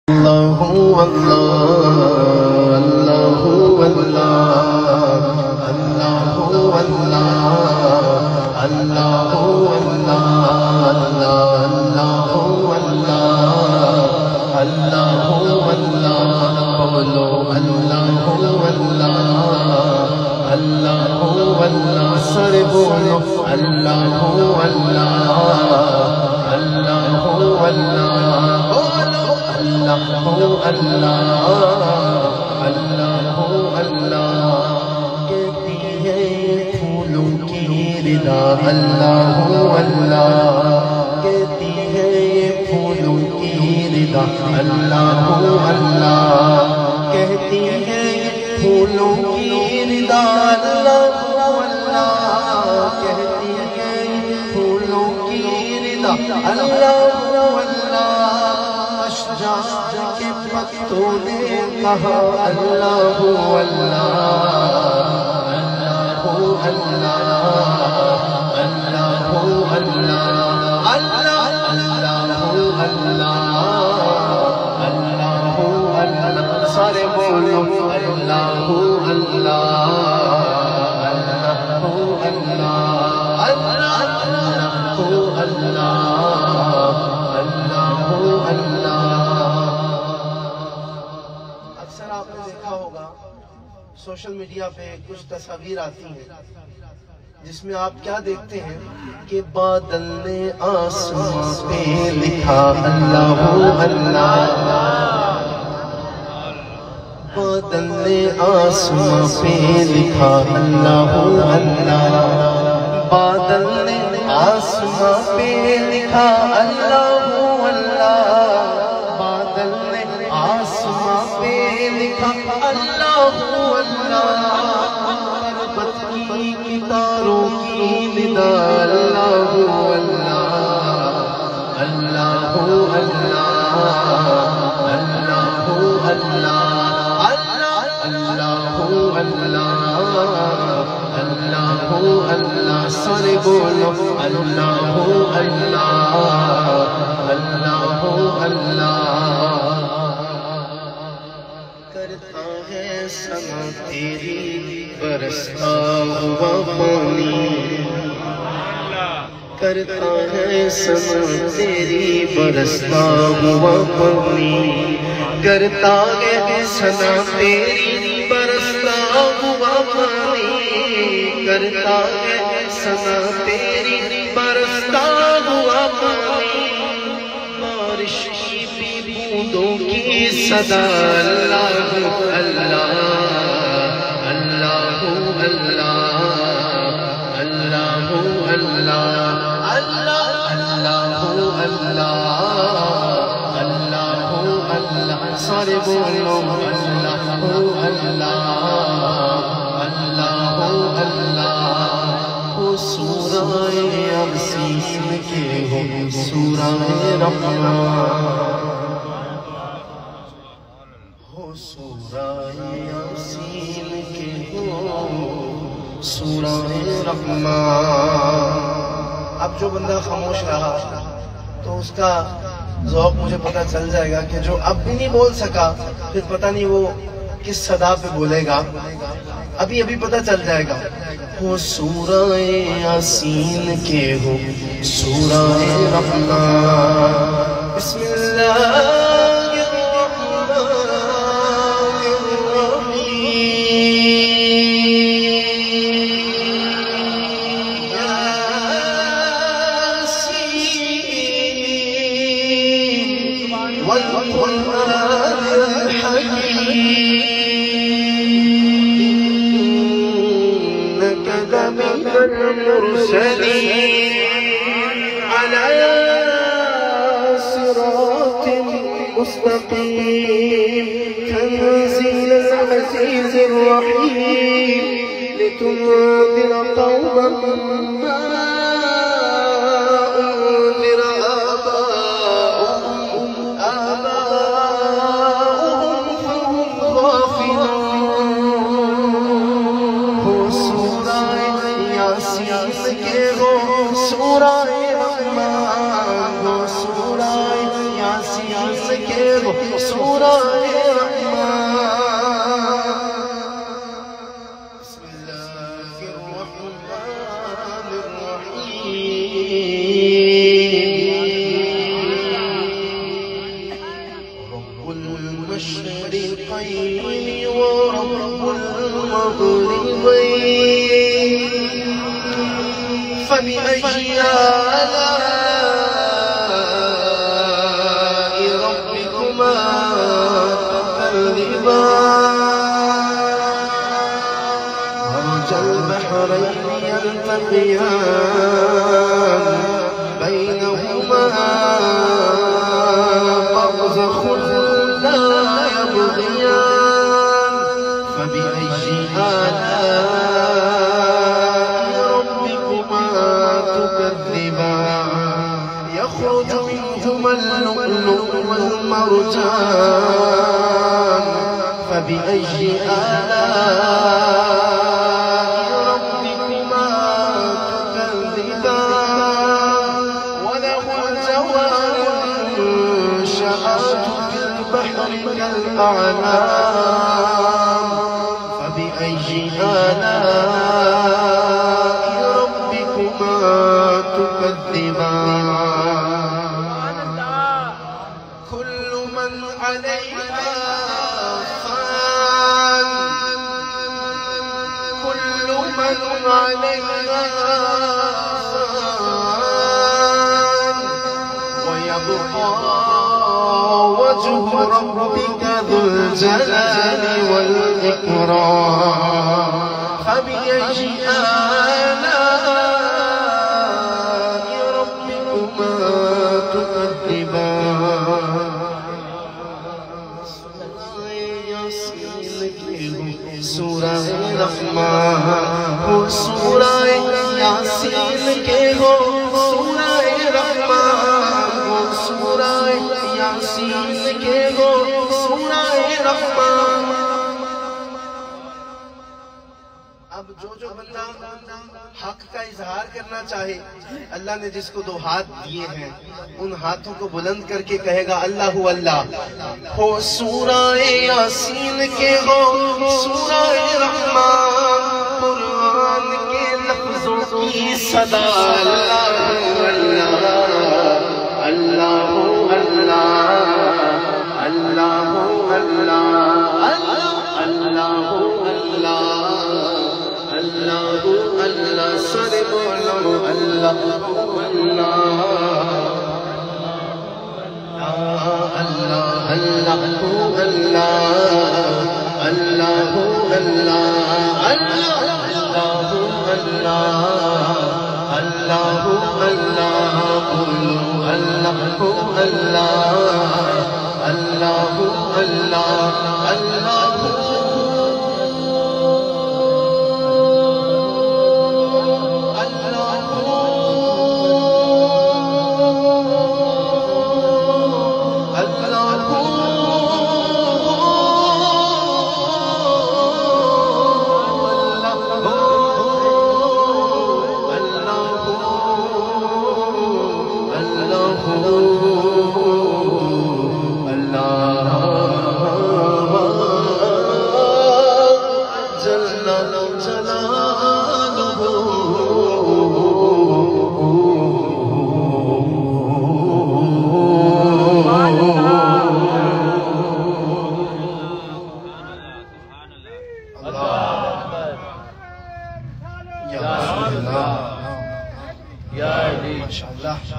Allahu Allah, Allahu Allah, Allahu Allah, Allahu Allah, Allahu Allah, Allahu Allah, bolo Allahu Allah, Allahu Allah, sare bolo Allahu Allah, Allahu Allah. اللہ اللہ اللہ کہتی ہے پھولوں کی ردا اللہ اللہ کہتی ہے پھولوں کی ردا اللہ اللہ کہتی ہے پھولوں کی ردا اللہ اللہ کہتی ہے پھولوں کی ردا اللہ اشجار کے پتوں نے کہا اللہ اللہ اللہ اللہ اللہ اللہ اللہ اللہ اللہ سارے بولو اللہ اللہ اللہ اکثر آپ نے دیکھا ہوگا سوشل میڈیا پہ کچھ تصاویر آتی ہیں جس میں آپ کیا دیکھتے ہیں کہ بادل نے آسمان پہ لکھا اللہ اللہ بادل نے آسمان پہ لکھا اللہ اللہ بادل نے آسمان پہ لکھا اللہ اللہ بادل نے آسمان پہ لکھا اللہ اللہ پربت کی تاروں کی ندا اللہ اللہ اللہ اللہ اللہ اللہ اللہ سارے بولو اللہ اللہ اللہ اللہ کرتا ہے سما تیری برستا ہوا پانی کرتا ہے سما تیری برستا ہوا پانی کرتا ہے سنا تیری برستا ہوا پانی کرتا ہے سنا تیری برستا ہوا پانی بارش کی بوندوں کی صدا اللہ اللہ اللہ اللہ اللہ اللہ اللہ اللہ اللہ سارے بولو اللہ اللہ اللہ اللہ وہ سورہ یاسین کے ہو سورہ رحمان ہو سورہ یاسین کے ہو سورہ رحمان اب جو بندہ خاموش رہا تو اس کا ذوق مجھے پتہ چل جائے گا کہ جو اب بھی نہیں بول سکا پھر پتہ نہیں وہ کس صدا پہ بولے گا ابھی پتہ چل جائے گا وہ سورہ یاسین کے ہو سورہ رحمان بسم اللہ والقرآن الحكيم إنك لمن المرسلين على صراط مستقيم تنزيل العزيز الرحيم لتنذر قوما ما سورہ رحمان بسم اللہ الرحمن الرحیم رب المشرقین ورب المغربین فبأي آلاء ربكما تكذبان مرج البحرين يلتقيان بينهما برزخ لا يبغيان فبأي آلاء ربكما تكذبان يخرج منهما اللؤلؤ والمرجان فبأي آلاء ربكما تكذبان وله الجوار المنشآت في البحر كالأعلام فبأي آلاء ربكما تكذبان كل من عليها فان كل من عليها فان ويبقى وجه ربك ذو الجلال والإكرام فبأي آلاء ربكما تكذبان سورہ رحمان ہو سورہ یاسین کے ہو سورہ رحمان ہو سورہ یاسین کے ہو سورہ رحمان اب جو بندہ حق کا اظہار کرنا چاہے اللہ نے جس کو دو ہاتھ دیے ہیں ان ہاتھوں کو بلند کر کے کہے گا اللہ اللہ ہو سورہ یاسین کے ہو سورہ رحمان قرآن کے لفظوں کی صدا اللہ اللہ اللہ اللہ اللہ اللہ اللہ سر بولو اللہ اللہ اللہ اللہ اللہ اللہ اللہ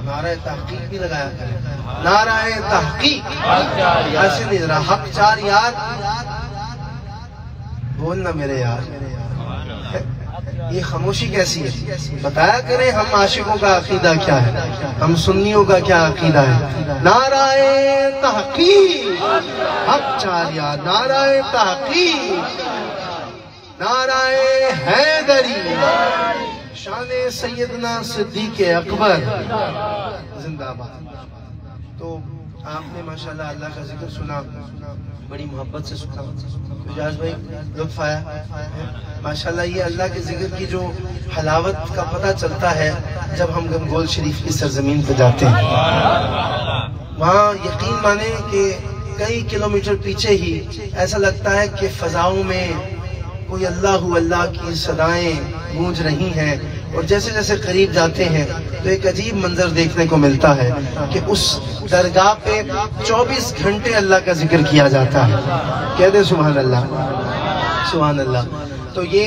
نعرہ تحقیق بھی لگایا کریں نعرہ تحقیق ایسے نہیں ذرا حق چار یار بولنا میرے یار یہ خاموشی کیسی ہے بتایا کریں ہم عاشقوں کا عقیدہ کیا ہے ہم سنیوں کا کیا عقیدہ ہے نعرہ تحقیق حق چار یار نعرہ تحقیق نعرہ حیدری شان سیدنا صدیق اکبر زندہ باد تو آپ نے ماشاءاللہ اللہ کا ذکر سنا بڑی محبت سے سنا اجاز بھائی لطف آیا ماشاءاللہ یہ اللہ کے ذکر کی جو حلاوت کا پتہ چلتا ہے جب ہم گنگول شریف کی سرزمین پہ جاتے ہیں وہاں یقین مانیں کہ کئی کلومیٹر پیچھے ہی ایسا لگتا ہے کہ فضاؤں میں کوئی اللہ کی صدائیں گونج رہی ہیں، اور جیسے جیسے قریب جاتے ہیں تو ایک عجیب منظر دیکھنے کو ملتا ہے کہ اس درگاہ پہ 24 گھنٹے اللہ کا ذکر کیا جاتا ہے۔ کہہ دے سبحان اللہ، سبحان اللہ۔ تو یہ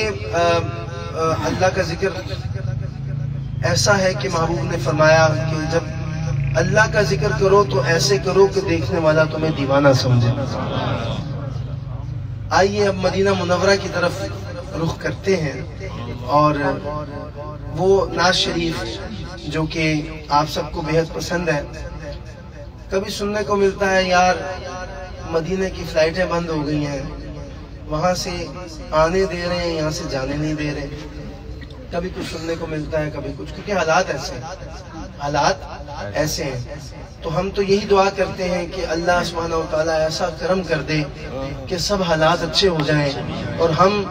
اللہ کا ذکر ایسا ہے کہ محبوب نے فرمایا کہ جب اللہ کا ذکر کرو تو ایسے کرو کہ دیکھنے والا تمہیں دیوانہ سمجھے۔ آئیے اب مدینہ منورہ کی طرف رخ کرتے ہیں، اور وہ نعت شریف جو کہ آپ سب کو بہت پسند ہے۔ کبھی سننے کو ملتا ہے یار مدینہ کی فلائٹیں بند ہو گئی ہیں، وہاں سے آنے دے رہے ہیں، یہاں سے جانے نہیں دے رہے۔ کبھی کچھ سننے کو ملتا ہے، کبھی کچھ، کیونکہ حالات ایسے ہیں۔ تو ہم تو یہی دعا کرتے ہیں کہ اللہ سبحانہ و تعالیٰ ایسا کرم کر دے کہ سب حالات اچھے ہو جائیں، اور ہم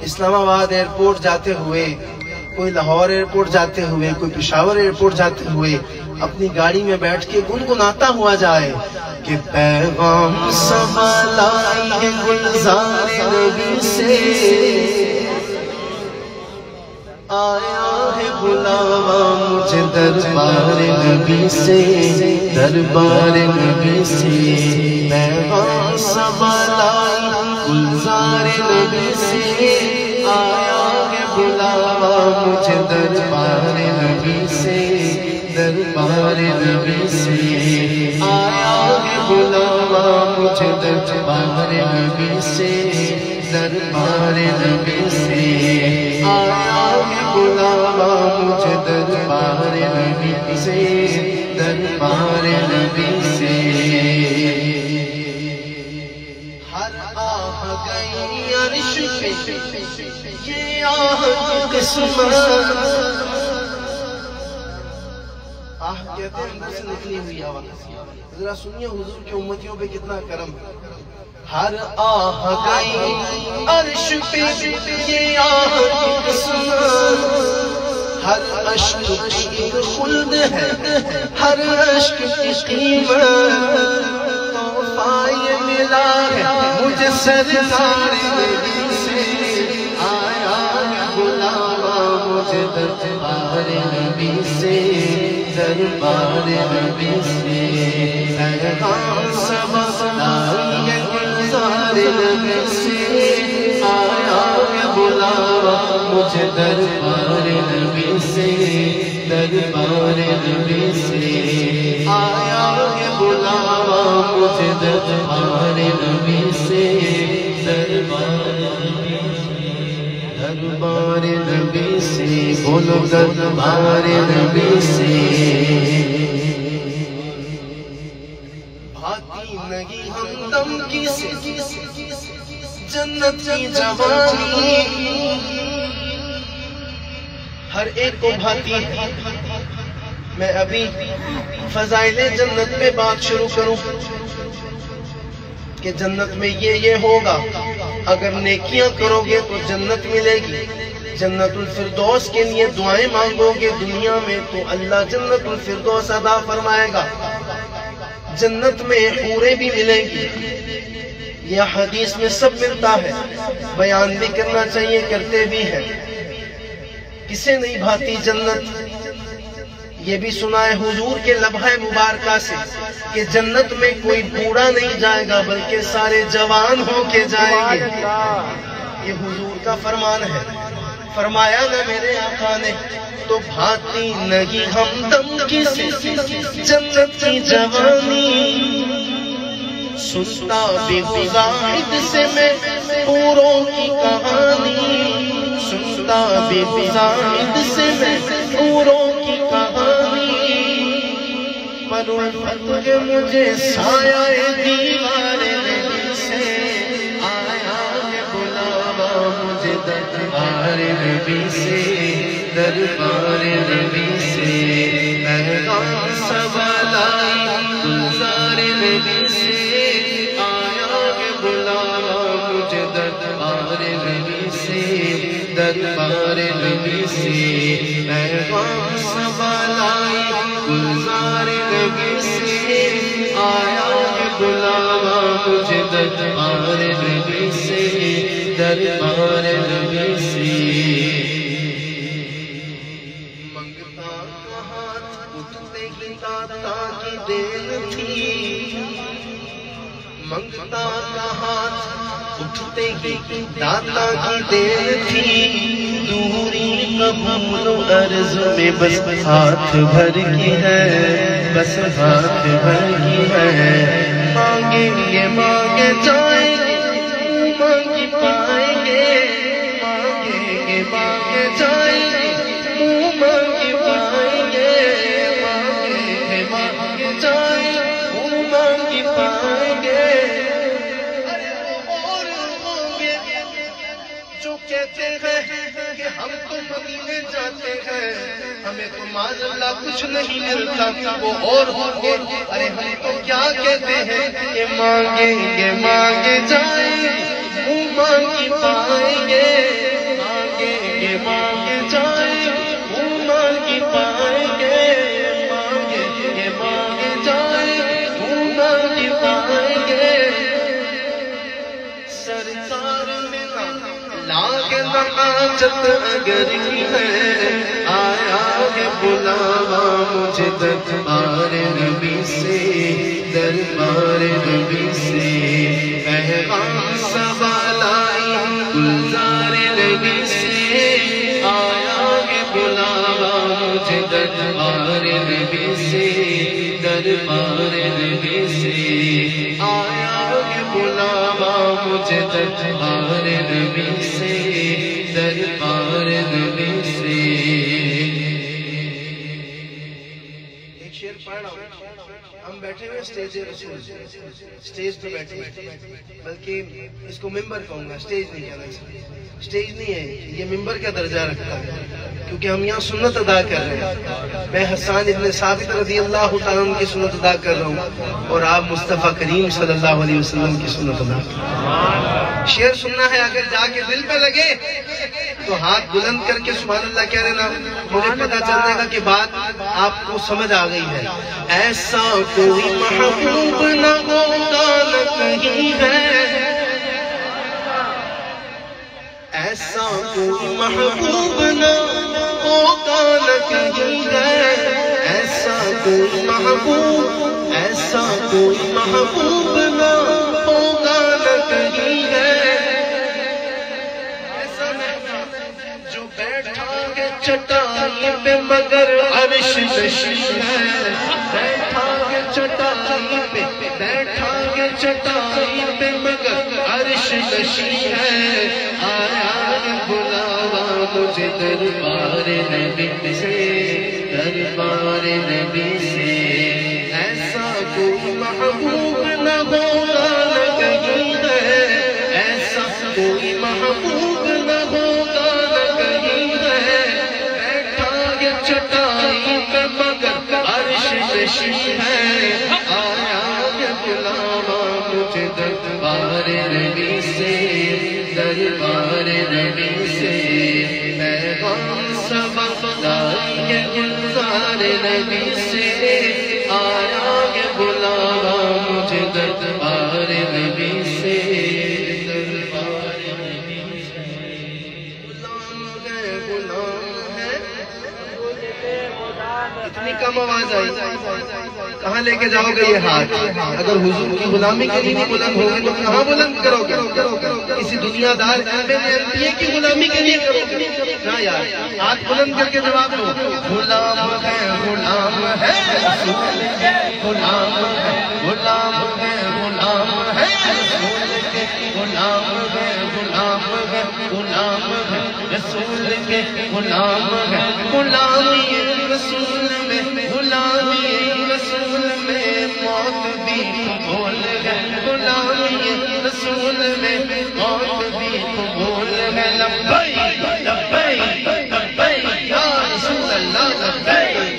اسلام آباد ایئرپورٹ جاتے ہوئے، کوئی لاہور ایئرپورٹ جاتے ہوئے، کوئی پشاور ایئرپورٹ جاتے ہوئے اپنی گاڑی میں بیٹھ کے گنگناتا ہوا جائے کہ پیغام سب لائی گلزار نبی سے، آیا ہے بلاوا مجھے دربار نبی سے، دربار نبی سے، پیغام سب لائی گلزار نبی سے، آیا ہے بلاوا مجھے دربار نبی سے، دربار نبی سے، آیا ہے بلاوا مجھے دربار نبی سے، دربار نبی سے، آیا ہے بلاوا مجھے دربار نبی سے، دربار نبی سے۔ ہر آہ گئی عرش پہ یہ آہ کی قسمت، آہ کہتے ہیں اندر سے نکلی ہوئی آواز۔ ذرا سنیے حضور کی امتیوں پہ کتنا کرم ہے۔ ہر آہ گئی عرش پہ یہ آہ کی قسمت، ہر اشک کی خلد ہے، ہر اشک کی قیمت، تحفہ یہ ملا ہے مجھے سرکار نبی سے، آیا ہے بلاوا مجھے دربار نبی سے، دربار نبی سے، پیغام سب لائی ہے گلزار نبی سے، آیا ہے بلاوا مجھے دربار نبی سے، دربار نبی سے، آیا ہے بلاوا مجھے دربار نبی سے، دربار نبی سے، دربار نبی سے، بولو دربار نبی سے۔ بھاتی نہیں ہمدم کی جنت کی جوانی، ہر ایک کو بھاتی ہے۔ میں ابھی فضائل جنت پہ بات شروع کروں کہ جنت میں یہ ہوگا، اگر نیکیاں کرو گے تو جنت ملے گی، جنت الفردوس کے لیے دعائیں مانگو گے دنیا میں تو اللہ جنت الفردوس عطا فرمائے گا، جنت میں حوریں بھی ملیں گی، یہ حدیث میں سب ملتا ہے، بیان بھی کرنا چاہیے، کرتے بھی ہیں۔ کسے نہیں بھاتی جنت؟ یہ بھی سنا ہے حضور کے لبھہ مبارکہ سے کہ جنت میں کوئی بوڑھا نہیں جائے گا بلکہ سارے جوان ہو کے جائیں گے، یہ حضور کا فرمان ہے۔ فرمایا نہ میرے آقا نے تو بھاتی نہیں ہمدم کسی جنت کی جوانی، سنتا بھی زاہد سے میں حوروں کی کہانی، سنتا بھی زاہد سے میں حوروں کی کہانی، پر الفت ہے مجھے سایہ دیوار نبی سے، آیا ہے بلاوا مجھے دربار نبی سے، دربار نبی سے، پیغام سب لائی گلزار نبی سے، آیا ہے بلاوا مجھے دربار نبی سے، دربار نبی سے، پیغام سب لائی گلزار نبی سے، آیا ہے بلاوا مجھے دربار نبی سے، دربار نبی سے۔ منگتا کا ہاتھ اٹھتے ہی داتا کی دین تھی، منگتا کا ہاتھ اٹھتے ہی داتا کی دین تھی، دوری قبول و عرض میں بس ہاتھ بھر کی ہے، بس ہاتھ بھر کی ہے۔ مانگیں گے مانگے جائیں گے، مانگی پائیں گے، مانگیں گے مانگے جائیں گے، مانگی پائیں گے، مانگیں گے مانگے جائیں گے، مانگی پائیں گے۔ کہتے ہیں کہ ہم تو مدینے جاتے ہیں، ہمیں تو معاذ اللہ کچھ نہیں ملتا، وہ اور ہوں گے۔ ارے ہم تو کیا کہتے ہیں کہ مانگیں گے مانگے جائیں گے، مانگی پائیں گے، مانگیں گے مانگے جائیں گے، مانگی پائیں گے، مانگیں گے مانگے جائیں گے، مانگی پائیں گے۔ سرکار میں لاگ حاجت اگر کی ہے، آیا ہے بلاوا مجھے دربار نبی سے، دربار نبی سے۔ پیغام سوال آئی گلزار نبی سے، آیا ہے بلاوا مجھے دربار نبی سے، دربار نبی سے۔ آیا ہے بلاوا مجھے دربار نبی سے، دربار نبی سے۔ ایک شعر پڑھ رہا ہوں، ہم بیٹھے ہوئے اسٹیج رسول، اسٹیج پہ بیٹھے ہوئے، بلکہ اس کو ممبر کہوں گا، اسٹیج نہیں کہنا چاہیے، اسٹیج نہیں ہے یہ، ممبر کا درجہ رکھتا ہے، کیونکہ ہم یہاں سنت ادا کر رہے ہیں۔ میں حسان ابن ثابت رضی اللہ تعالیٰ عنہ کی سنت ادا کر رہا ہوں، اور آپ مصطفیٰ کریم صلی اللہ علیہ وسلم کی سنت ادا کر رہے ہیں۔ شعر سننا ہے، اگر جا کے دل پہ لگے تو ہاتھ بلند کر کے سبحان اللہ کہہ دینا، مجھے پتا چل جائے گا کہ بات آپ کو سمجھ آ گئی ہے۔ ایسا کوئی محبوب نہ ہوگا نہ کہیں ہے، ایسا کوئی محبوب نہ ہوگا نہ کہیں ہے، ایسا کوئی محبوب، ایسا کوئی محبوب نہ ہوگا نہ کہیں ہے۔ جو بیٹھا ہے چٹائی پہ مگر عرش نشین ہے، بیٹھا ہے چٹائی پہ، بیٹھا ہے چٹائی پہ مگر عرش نشین ہے۔ آیا ہے بلاوا مجھے دربار نبی سے، دربار نبی سے۔ ایسا کوئی محبوب نہ ہوگا نہ کہیں ہے، ایسا کوئی محبوب نہ ہوگا نہ کہیں ہے۔ بیٹھا ہے چٹائی پہ مگر عرش نشین ہے۔ آیا ہے بلاوا مجھے دربار نبی سے، دربار نبی سے۔ پیغام سبق لائی ہے گلزار نبی سے، آیا ہے بلاوا مجھے دربار نبی سے، دربار نبی سے۔ غلام ہے غلام ہے، اتنی کم آواز آئی، کہاں لے کے جاؤ گے یہ ہاتھ؟ اگر حضور کی غلامی کے لیے بلند ہوگے تو کہاں بلند کرو گے؟ کسی دنیا دار کی غلامی کے لیے کرو گے نہ یار، ہاتھ بلند کر کے جواب دو۔ غلام ہے غلام ہے رسول کے، غلام ہے غلام ہے غلام ہے رسول کے، غلام ہے غلام ہے غلام ہے رسول کے، غلام ہے غلامی رسول میں، غلامی رسول میں موت بھی قبول ہے، غلامی رسول میں موت بھی قبول ہے۔ لبیک لبیک لبیک یا رسول اللہ، لبیک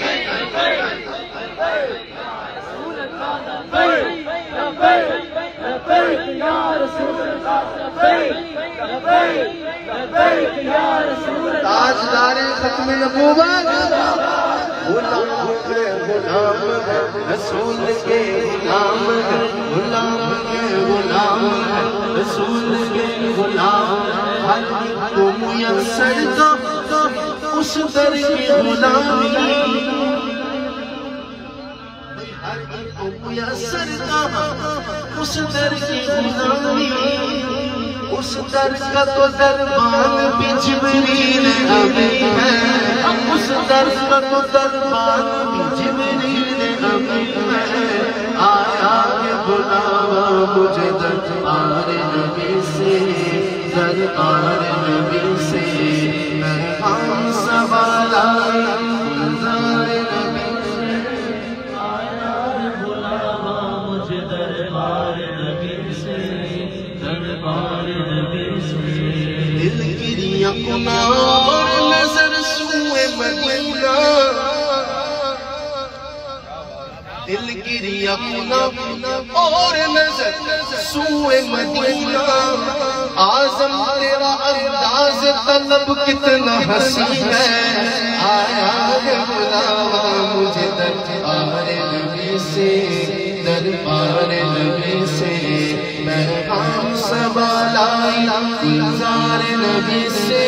تاجدار ختم نبوت ہے غلام ہے رسول کے غلام ہے غلام کے غلام ہے رسول کے غلام ہر ایک کو میسر کا اس در کی غلامی ہر ایک کو میسر کا اس در کی غلامی اس در کا تو دربان بھی جبریل امین ہے اس در کا تو دربان بھی جبریل امین ہے آیا کہ بلاوا مجھے دربار نبی سے دربار نبی سے پیغام سوال آیا گلزار نبی سے آیا کہ بلاوا مجھے دربار نبی سے دربار نبی سے دل گریا کنا اور نظر سوئے مدینہ دل گریا کنا اور نظر سوئے مدینہ اعظم تیرا انداز طلب کتنا حسین ہے آیا ہے بلاوا مجھے دربار نبی سے دربار نبی سے پیغام سوال آیا گلزار نبی سے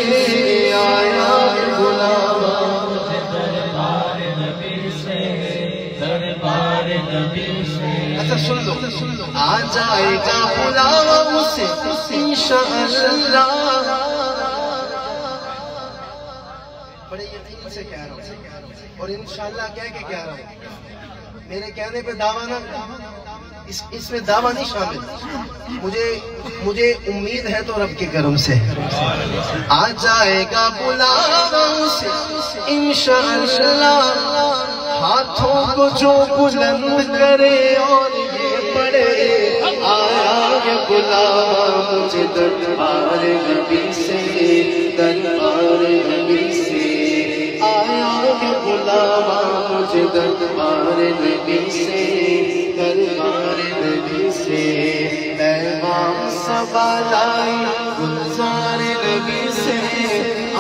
آیا ہے بلاوا مجھے دربار نبی سے دربار نبی سے اچھا سن لو آ جائے گا بلاوا اسے انشاءاللہ بڑے یقین سے کہہ رہا ہوں اور انشاءاللہ کہہ رہا ہوں میرے کہنے پہ دعویٰ نہ اس میں دعویٰ نہیں شامل مجھے امید ہے تو رب کے کرم سے آ جائے گا بلاوا اسے انشاءاللہ ہاتھوں کو جو بلند کرے اور یہ پڑے آیا ہے بلاوا مجھے دربار نبی سے دربار نبی سے آیا ہے بلاوا مجھے دربار نبی سے دربار نبی سے پیغام سوال آیا گلزار نبی سے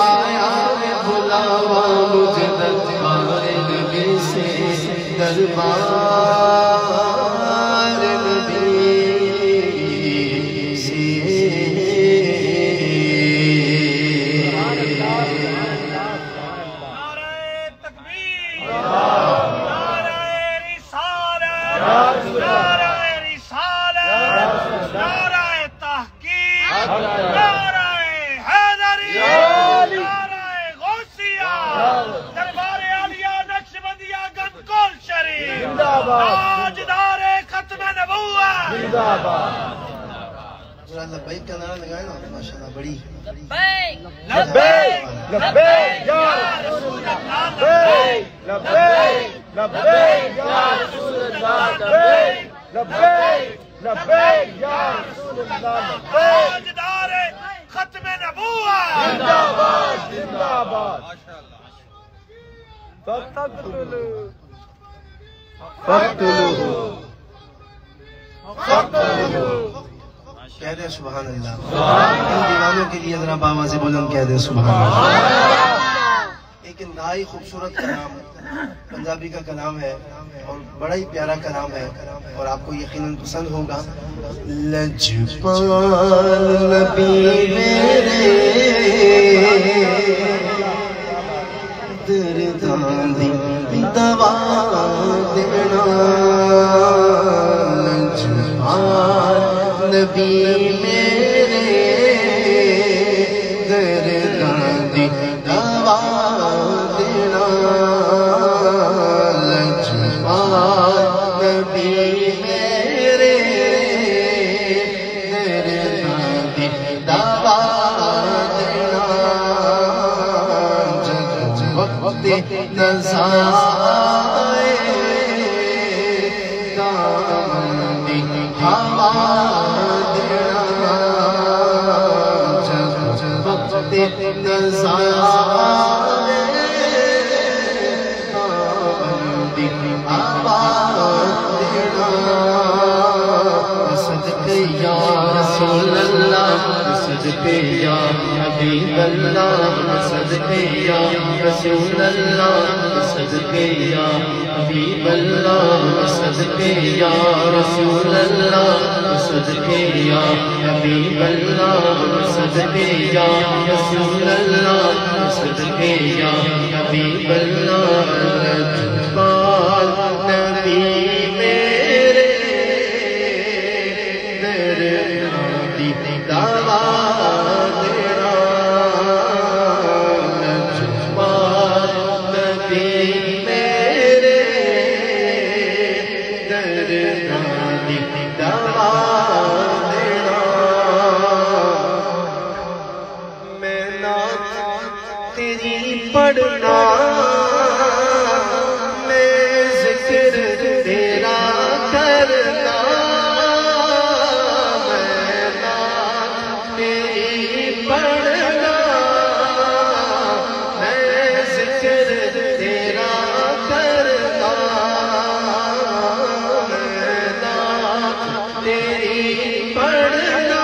آیا ہے بلاوا مجھے دربار نبی سے دربار نبی سے لبیک کا نعرہ لگائے نا ماشاءاللہ بڑی لبیک لبیک یا رسول اللہ لبیک لبیک لبیک یا رسول اللہ لبیک لبیک لبیک یا رسول اللہ تاجدار ختم نبوت زندہ باد زندہ باد فقتلوه فقتلوه فقتلوه کہہ دیں سبحان اللہ ان دیوانوں کے لیے ذرا باواز بلند کہہ دیں سبحان اللہ ایک انتہائی خوبصورت کلام پنجابی کا کلام ہے اور بڑا ہی پیارا کلام ہے اور آپ کو یقیناً پسند ہوگا لجپال نبی میرے درداں دی دوا دینا لجپال نبی میرے درداں دی دوا دینا لجپال نبی میرے درداں دی دوا دینا جب وقت نظائے دامن دی ہوا صدق یا رسول اللہ صدقے یا حبیب اللہ صدقے یا رسول اللہ صدقے یا حبیب اللہ صدقے یا رسول اللہ صدقے یا حبیب اللہ صدقے یا رسول اللہ صدقے یا حبیب اللہ لجپال نبی میرے دی دعا تیرا لجپال نبی میرے دی دعا تیرا میں نعت تیری پڑھنا میں ذکر تیرا کرنا میں نعت تیری پڑھنا میں ذکر تیرا کرنا میں نعت تیری پڑھنا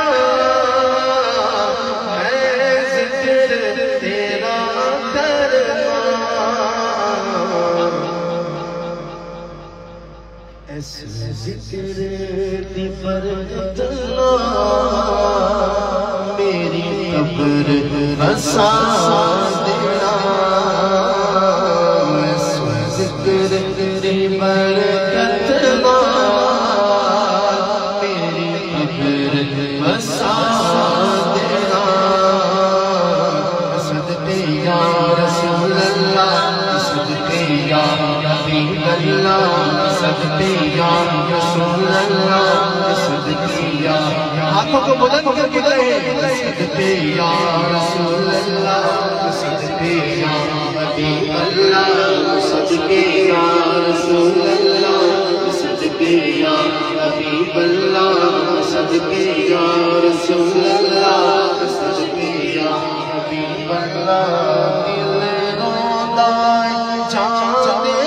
میں ذکر تیرا ایسے ذکر دی برکت میری قبر بسا دینا ایسے ذکر دی برکت میری قبر بسا دینا صدقے یا رسول اللہ صدقے یا حبیب اللہ صدقے یا رسول اللہ صدقے یا ہاتھوں کو بلند کر کے کہیں صدقے یا رسول اللہ صدقے یا حبیب اللہ صدقے یا رسول اللہ صدقے یا حبیب اللہ صدقے یا رسول اللہ صدقے یا حبیب اللہ دل روندہ جانے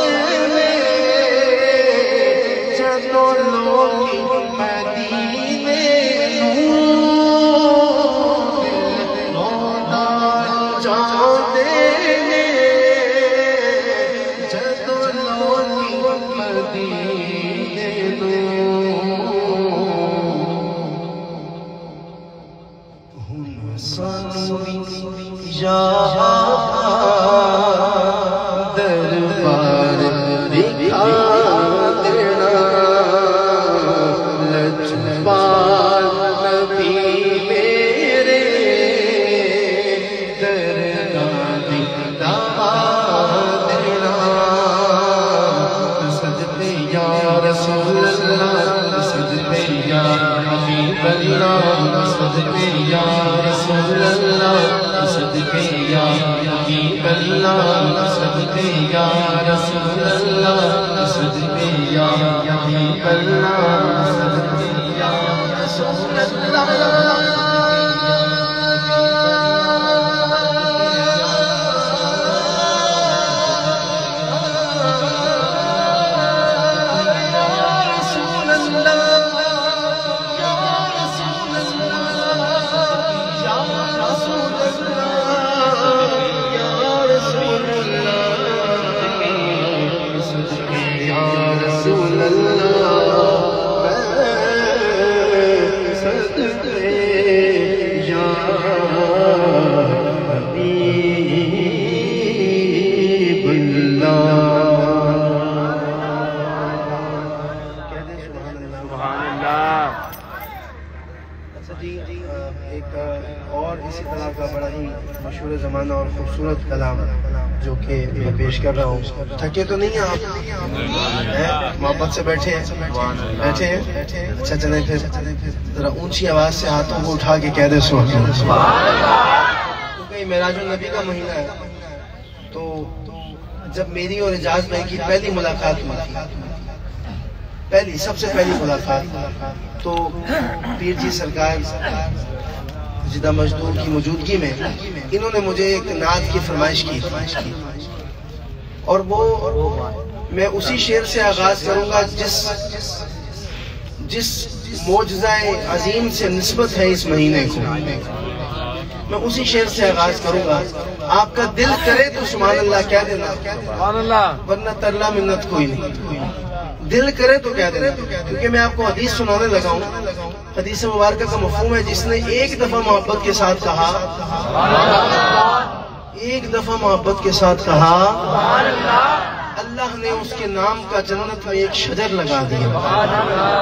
دربار دکھا دینا لجپال نبی میرے درگاہ دکھا دینا صدقے یا رسول اللہ صدقے یا حبیب اللہ صدقے یا رسول اللہ صدقے یا حبیب اللہ صدقے یا رسول اللہ صدقے یا حبیب اللہ صدقے یا رسول اللہ ایک اور اسی طرح کا بڑا ہی مشہور زمانہ اور خوبصورت کلام جو کہ میں پیش کر رہا ہوں. تھکے تو نہیں ہیں آپ؟ محبت سے بیٹھے ہیں؟ اچھا چلیں پھر ذرا اونچی آواز سے ہاتھوں کو اٹھا کے کہہ دے سبحان اللہ. کیونکہ معراج النبی کا مہینہ ہے تو جب میری اور اعجاز بھائی کی پہلی ملاقات ہوئی تھی، سب سے پہلی ملاقات، تو پیر جی سرکار جدہ مجدور کی موجودگی میں انہوں نے مجھے ایک نعت کی فرمائش کی اور وہ میں اسی شعر سے آغاز کروں گا جس معجزہ عظیم سے نسبت ہے اس مہینے کو. میں اسی شعر سے آغاز کروں گا. آپ کا دل کرے تو سبحان اللہ کہہ دینا, سبحان اللہ, ورنہ ترلا منت کوئی نہیں. دل کرے تو کہہ دینا, کیونکہ میں آپ کو حدیث سنانے لگا ہوں. حدیث مبارکہ کا مفہوم ہے جس نے ایک دفعہ محبت کے ساتھ کہا, ایک دفعہ محبت کے ساتھ کہا, اللہ نے اس کے نام کا جنت میں ایک شجر لگا دیا,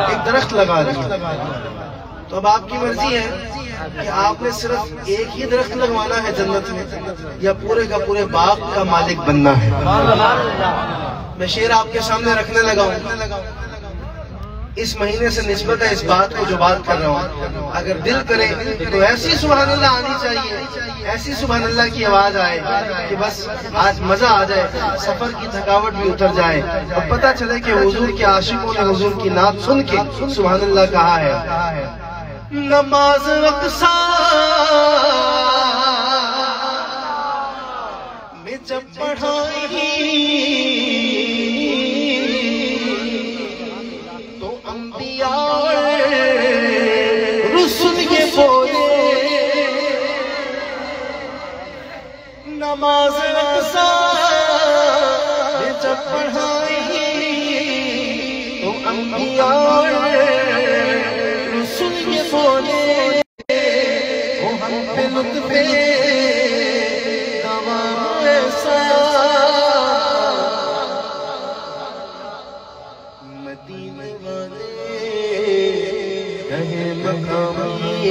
ایک درخت لگا دیا. تو اب آپ کی مرضی ہے کہ آپ نے صرف ایک ہی درخت لگوانا ہے جنت میں, یا پورے کا پورے باغ کا مالک بننا ہے. میں شعر آپ کے سامنے رکھنے لگا ہوں. اس مہینے سے نسبت ہے اس بات کو جو بات کر رہا ہوں. اگر دل کرے تو ایسی سبحان اللہ آنی چاہیے, ایسی سبحان اللہ کی آواز آئے کہ بس آج مزہ آ جائے, سفر کی تھکاوٹ بھی اتر جائے, اور پتہ چلے کہ حضور کے عاشقوں نے حضور کی نعت سن کے سبحان اللہ کہا ہے. نماز اقصا میں جب پڑھائی تو انبیاء رسل یہ بولے, نماز اقصا میں جب پڑھائی تو انبیاء رسل یہ بولے, وہ ہم پہ لطف نوام ایسا. مدینے والے کہے مقامی,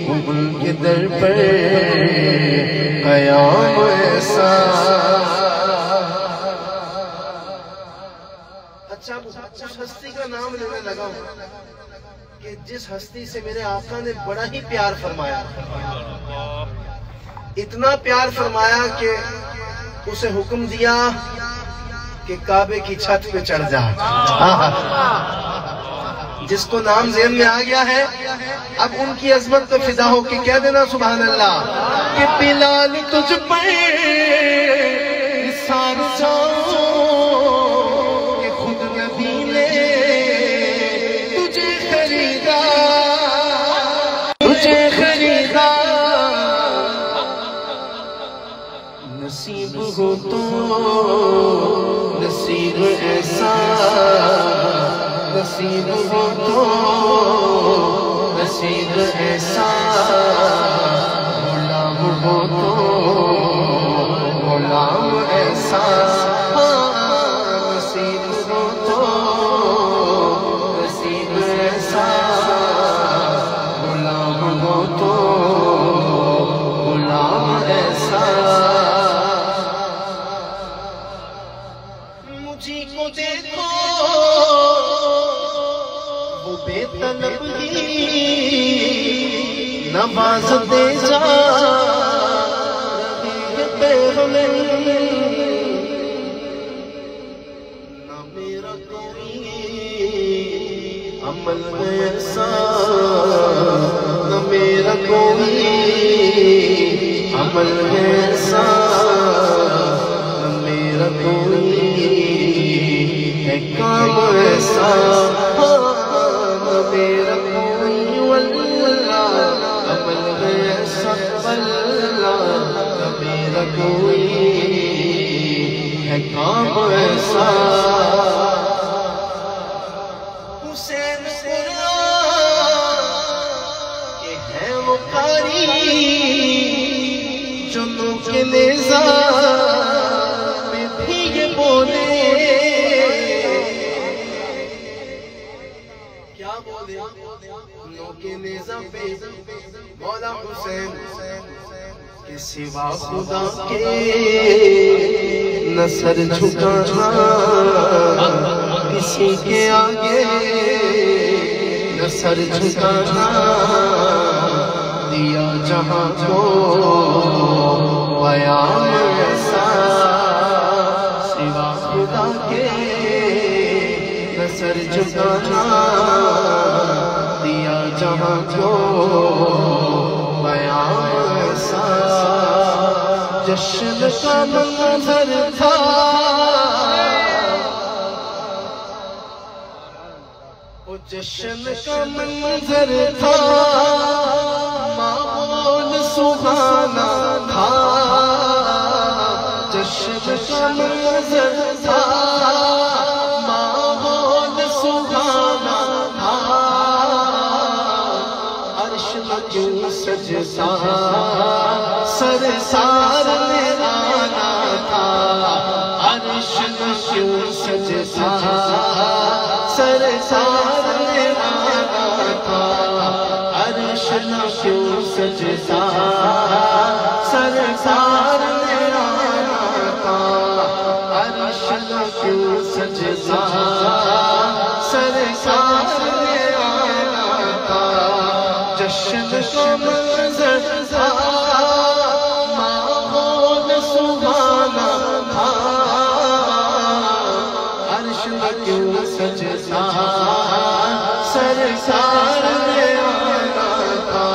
ان کے در پر قیام ایسا. اچھا اس ہستی کا نام لینے لگا ہوں کہ جس ہستی سے میرے آقا نے بڑا ہی پیار فرمایا, اتنا پیار فرمایا کہ اسے حکم دیا کہ کعبے کی چھت پہ چڑھ جا. جس کو نام ذہن میں آ گیا ہے, اب ان کی عظمت پہ فدا ہو کے کہہ دینا سبحان اللہ کہ بلال تجھ پر نثار جاؤں کہ خود نبی نے تجھے خریدا, تجھے خریدا. نصیب ہو تو نصیب ایسا, نصیب ہو تو نصیب ایسا, غلام ہو تو غلام ایسا, نصیب ہو تو نصیب ایسا, غلام ہو تو غلام ایسا. مجھے کو دیکھو وہ بے طلب ہی نواز دے جا رہی بے ہمیں. نہ میرا کوئی عمل ایسا, نہ میرا کوئی عمل ایسا, نہ میرا کوئی کام ایسا, نہ میرا کوئی واللہ عمل ایسا, واللہ نہ میرا کوئی ہے کام ایسا. حسین کہ ہے وہ قاری جو نو کے نیزہ میں بھی یہ بولے, کیا بولے نو کے نیزہ پہ مولا حسین کہ سوا خدا کے نہ سر جھکانا, کسی کے آگے نہ سر جھکانا, دیا جہاں کو پیام ایسا, سوا خدا کے نہ سر جھکانا, دیا جہاں کو پیام ایسا. جشن کا منظر تھا, وہ جشن کا منظر تھا ماحول سہانا تھا، جشن کا منظر تھا ماحول سہانا تھا، عرش میں کیوں سجتا سرسار نے آنا تھا، عرش میں کیوں سجتا سرسار نے آنا تھا، عرش میں کیوں سجتا سرسار نے آنا تھا، عرش میں کیوں سجتا سرسار نے آنا تھا، جشن کا منظر تھا ماحول سہانا تھا، عرش میں کیوں سجتا سرسار نے آنا تھا،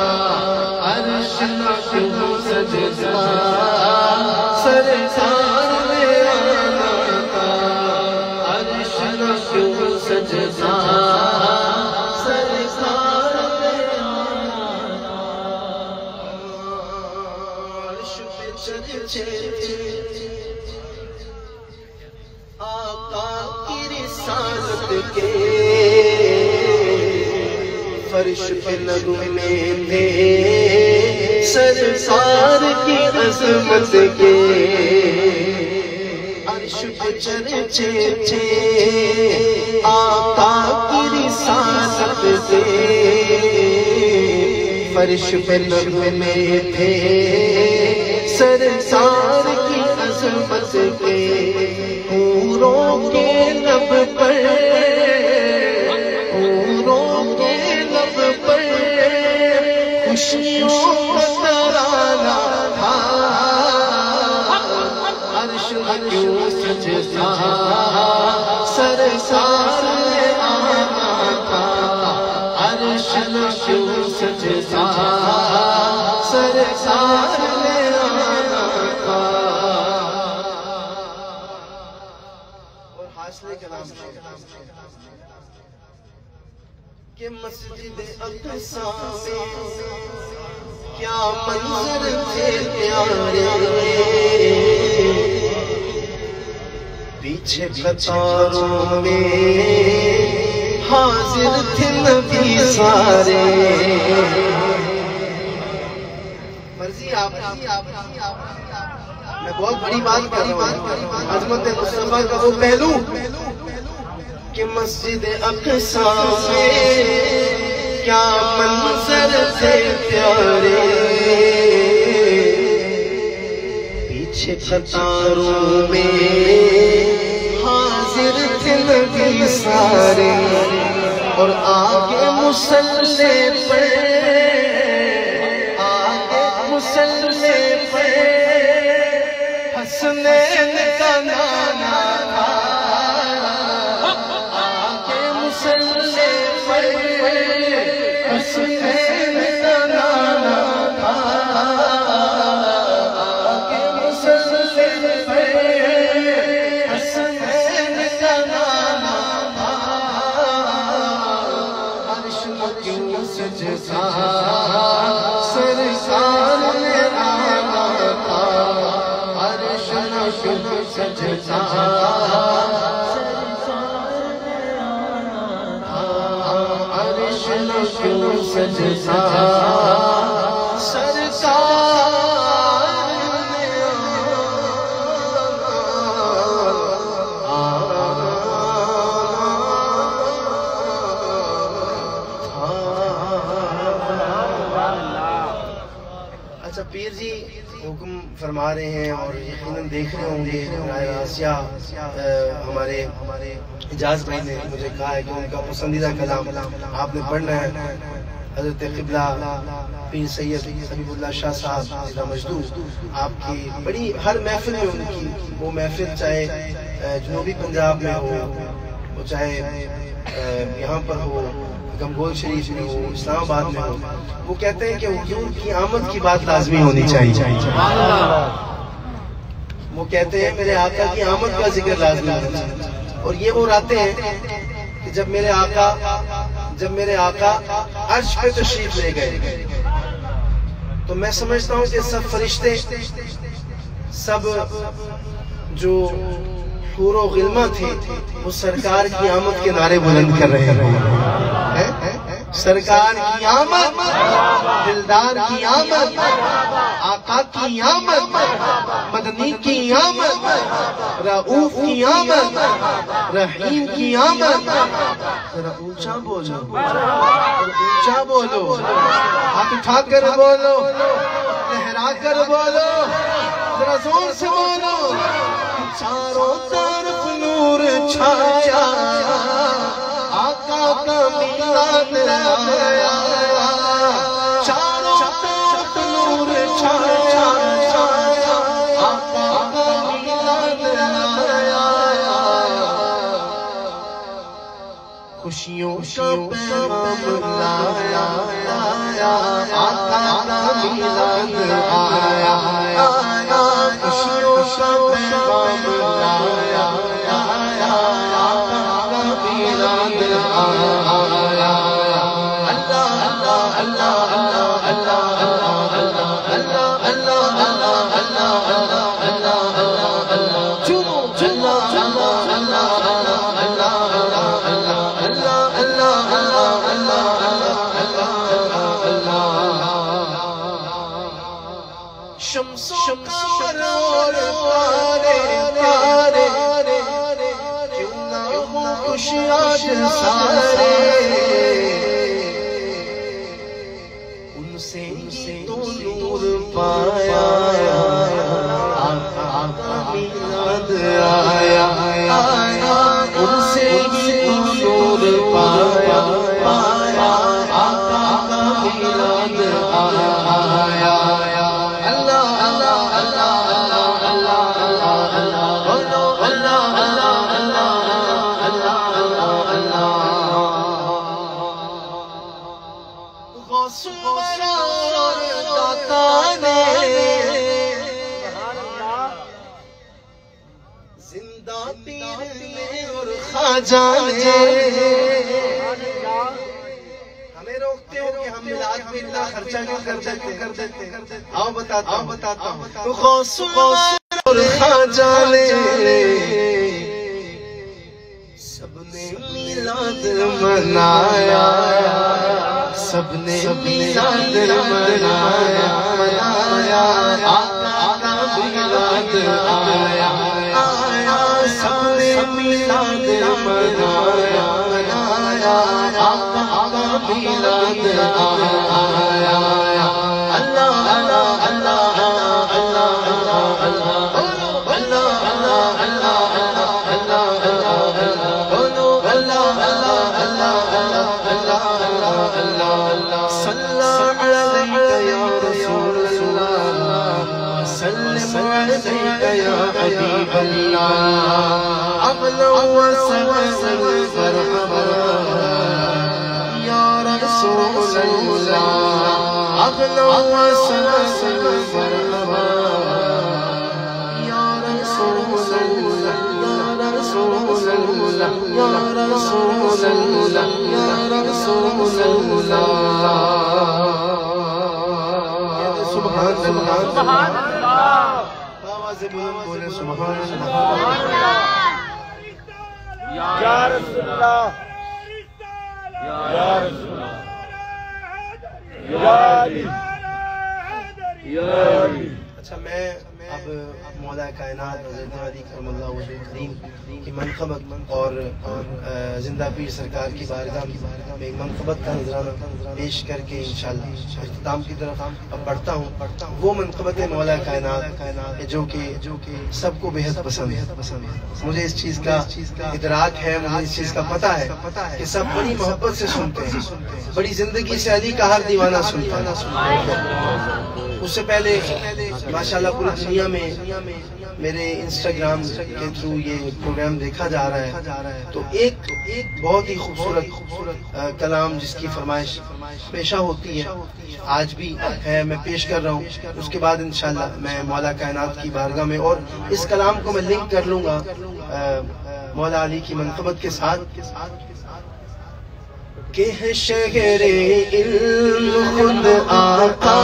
عرش میں کیوں سجتا سرسار نے آنا تھا، عرش میں کیوں سجتا سرسار نے آنا تھا، عرش پہ چرچے آقا کی رسالت کے، فرش پہ نغمے تھے سرکار کی عظمت کے، عرش پہ چرچے تھے آقا کی رسالت کے، فرش پہ نغمے تھے سرکار کی عظمت کے، حوروں کے لب پر خوشیوں کا ترانہ تھا، عرش میں کیوں سجتا سرسار نے آنا تھا، عرش میں کیوں سجتا سرسار نے آنا تھا، اور حاصل کلام کہ مسجد اقصی میں کیا منظر تھے پیارے، پیچھے قطاروں میں حاضر تھے نبی سارے، مرضی آپ میں بہت بڑی بات کر رہا ہوں، عظمت مصطفیٰ کا وہ پہلو کہ مسجد اقصی میں کیا منظر تھے پیارے، پیچھے قطاروں میں حاضر تھے نبی سارے، اور آگے مصلی پر حسنین کا نانا تھا، حسنین کا نانا تھا، آگے مصلی پر حسنین کا نانا تھا، عرش میں کیوں سجتا سرسار نے آنا تھا، عرش میں کیوں سجتا کیوں سجتا سرکار نے آنا تھا۔ اچھا پیر جی حکم فرما رہے ہیں اور یقیناً دیکھ رہے ہوں گے، آسیہ ہمارے اجاز بھائی نے مجھے کہا ہے کہ ان کا پسندیدہ کلام آپ نے پڑھنا ہے، حضرت قبلہ پیر سید حبیب اللہ شاہ صاحب زندہ مجدود، آپ کی بڑی ہر محفل میں ان کی وہ محفل چاہے جنوبی پنجاب میں ہو، وہ چاہے یہاں پر ہو گنگول شریف میں ہو، اسلام آباد میں ہو، وہ کہتے ہیں کہ حضور کی آمد کی بات لازمی ہونی چاہیے، وہ کہتے ہیں میرے آقا کی آمد کا ذکر لازمی ہونا چاہیے، اور یہ وہ راتے ہیں کہ جب میرے آقا جب میرے آقا عرش پہ تشریف لے گئے تو میں سمجھتا ہوں کہ سب فرشتے، سب جو حور و غلماں تھے وہ سرکار کی آمد کے نعرے بلند کر رہے ہیں۔ سرکار کی آمد، دلدار کی آمد، آقا کی آمد، مدنی کی آمد، رؤوف کی آمد، رحیم کی آمد۔ ذرا اونچا بولو، اونچا بولو، ہاتھ اٹھا کر بولو، لہرا کر بولو، ذرا زور سے بولو۔ چاروں طرف نور چھایا، آقا کا میلاد آیا، چاروں طرف نور چھایا، آقا کا میلاد آیا، خوشیوں کا پیغام لایا، آقا کا میلاد آیا، خوشیوں کا پیغام لایا، شمس و قمر اور تارے کیوں نہ ہو خوش آج سارے، ان سے تو نور پایا، آقا کا میلاد آیا، ان سے تو نور پایا، آقا کا میلاد آیا۔ زندہ پیر اور خواجہ ہمیں روکتے ہو کہ ہم میلاد پہ اتنا خرچہ کیوں کر دیتے؟ آؤ بتاتا ہوں۔ غوث اور خواجہ سب نے میلاد منایا، سب نے میلاد منایا، آقا کا میلاد آیا، سب نے میلاد منایا، آقا کا میلاد آیا۔ اللہ اللہ اللہ اللہ اللہ حبیب اللہ، اغلو وسلم مرحبا یا رسول اللہ، اغلو وسلم مرحبا یا رسول اللہ، یا رسول اللہ، یا رسول اللہ، یا رسول اللہ۔ سبحان اللہ، سبحان اللہ، آواز بلند بولے سبحان اللہ، یا رسول اللہ، یا رسول اللہ، یا علی، یا علی۔ اچھا میں اب مولا کائنات حضرت علی کرم اللہ وجہ کریم کی منقبت اور زندہ پیر سرکار کی بارگاہ میں ایک منقبت کا نذرانہ پیش کر کے انشاءاللہ اختتام کی طرف اب بڑھتا ہوں۔ وہ منقبت مولا کائنات جو کہ سب کو بے حد پسند ہے، مجھے اس چیز کا ادراک ہے، مجھے اس چیز کا پتہ ہے کہ سب بڑی محبت سے سنتے ہیں، بڑی زندگی سے علی کا ہر دیوانہ سنتا ہے۔ اس سے پہلے ماشاءاللہ پوری دنیا میں میرے انسٹاگرام کے تھرو یہ پروگرام دیکھا جا رہا ہے، تو ایک بہت ہی خوبصورت کلام جس کی فرمائش پیشہ ہوتی ہے آج بھی ہے، میں پیش کر رہا ہوں۔ اس کے بعد انشاءاللہ میں مولا کائنات کی بارگاہ میں، اور اس کلام کو میں لنک کر لوں گا مولا علی کی منقبت کے ساتھ۔ کہ ہے شہر علم خود آقا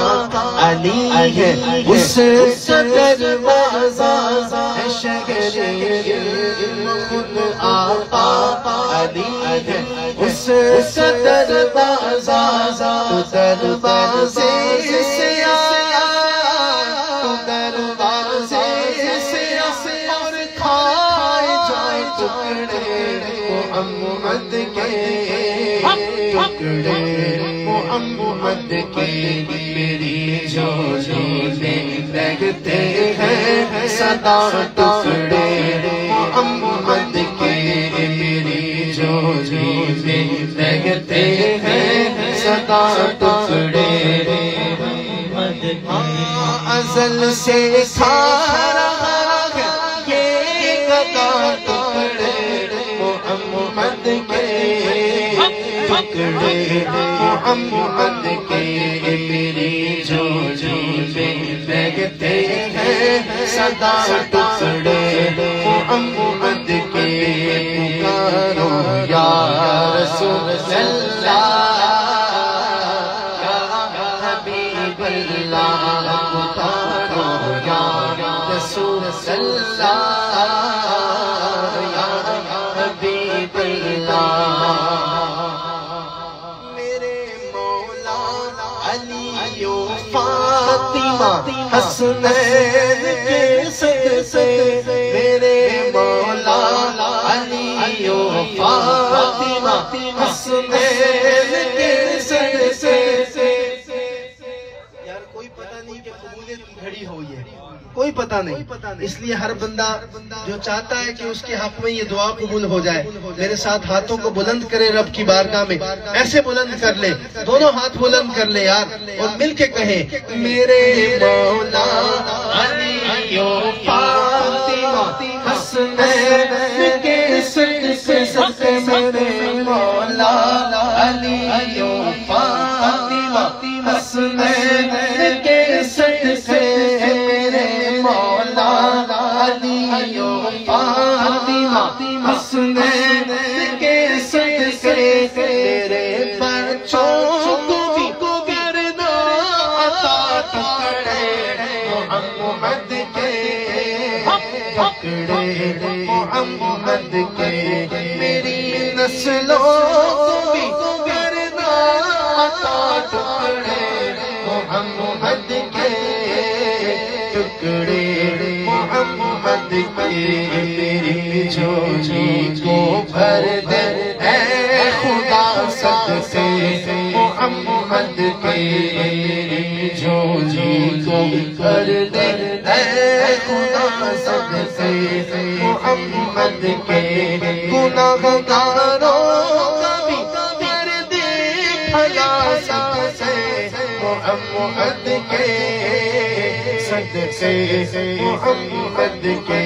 علی ہے اس کا دروازہ ہے شہر علم خود آقا علی ہے اس کا دروازہ تو دروازے سے آیا تو دروازے سے اور کھائے جائے ٹکڑے محمد کے ٹکڑے محمد کے میری جولی میں لگتے ہیں صدا ٹکڑے محمد کے میری جولی میں لگتے ہیں صدا ٹکڑے ازل سے سارا یہ گدا ٹکڑے محمد کے ٹکڑے محمد کے میری جولی میں لگتے ہیں صدا ٹکڑے محمد کے پکارو یا رسول اللہ یا حبیب اللہ پکارو یا رسول اللہ یا حبیب اللہ میرے مولا علی و فاطمہ حسنین کے صدقے میرے مولا علی و فاطمہ حسنین کے صدقے یار کوئی پتہ نہیں کہ قبولیت کی گھڑی ہوئی ہے کوئی پتہ نہیں اس لیے ہر بندہ جو چاہتا ہے کہ اس کے حق میں یہ دعا قبول ہو جائے میرے ساتھ ہاتھوں کو بلند کرے رب کی بارگاہ میں ایسے بلند کر لے دونوں ہاتھ بلند کر لے یار اور مل کے کہیں میرے مولا علی و فاطمہ حسنین کے صدقے میرے مولا علی و فاطمہ حسنین کے صدقے میرے مولا علی و فاطمہ حسنین کے صدقے میرے بچوں کو بھی کرنا عطا ٹکڑے محمد کے ٹکڑے محمد کے میری نسلوں کو بھی کرنا عطا ٹکڑے محمد کے ٹکڑے محمد کے میری جولی کو بھر دے اے خدا صدقے محمد کے میری جولی کو بھر دے اے خدا صدقے محمد کے گناہگاروں کا بھی کر دے بھلا صدقے محمد کے صدقے محمد کے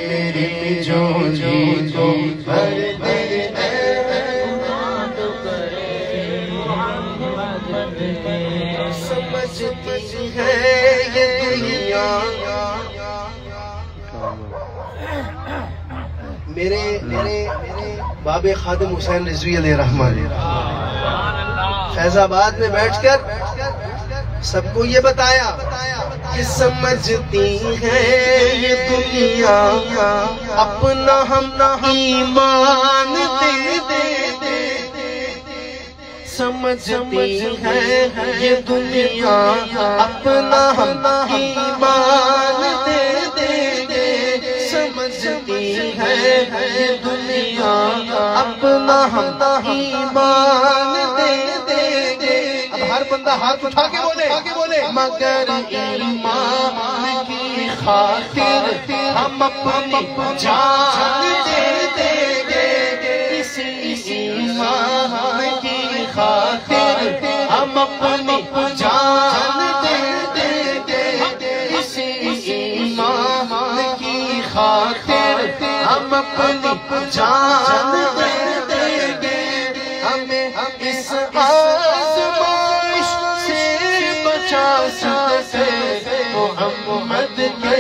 میری جولی کو بھر دے اے سمجھتی ہے یہ دنیا میرے باب خادم حسین رضوی علیہ رحمہ فیض آباد میں بیٹھ کر سب کو یہ بتایا کہ سمجھتی ہے یہ دنیا اپنا ہم ایمان دے دے سمجھتی ہے یہ دنیا اپنا ہم ایمان دے دے سمجھتی ہے یہ دنیا اپنا ہم ایمان دے دے اب ہر بندہ ہاتھ اٹھا کے بولے مگر ایمان کی خاطر ہم اپنی جان دے دیں گے اسی ایمان کی خاطر ہم اپنی جان دے دیں گے اسی ایمان کی خاطر ہم اپنی جان دے دیں گے ہمیں اس آزمائش سے بچا سکتے محمد محمد کے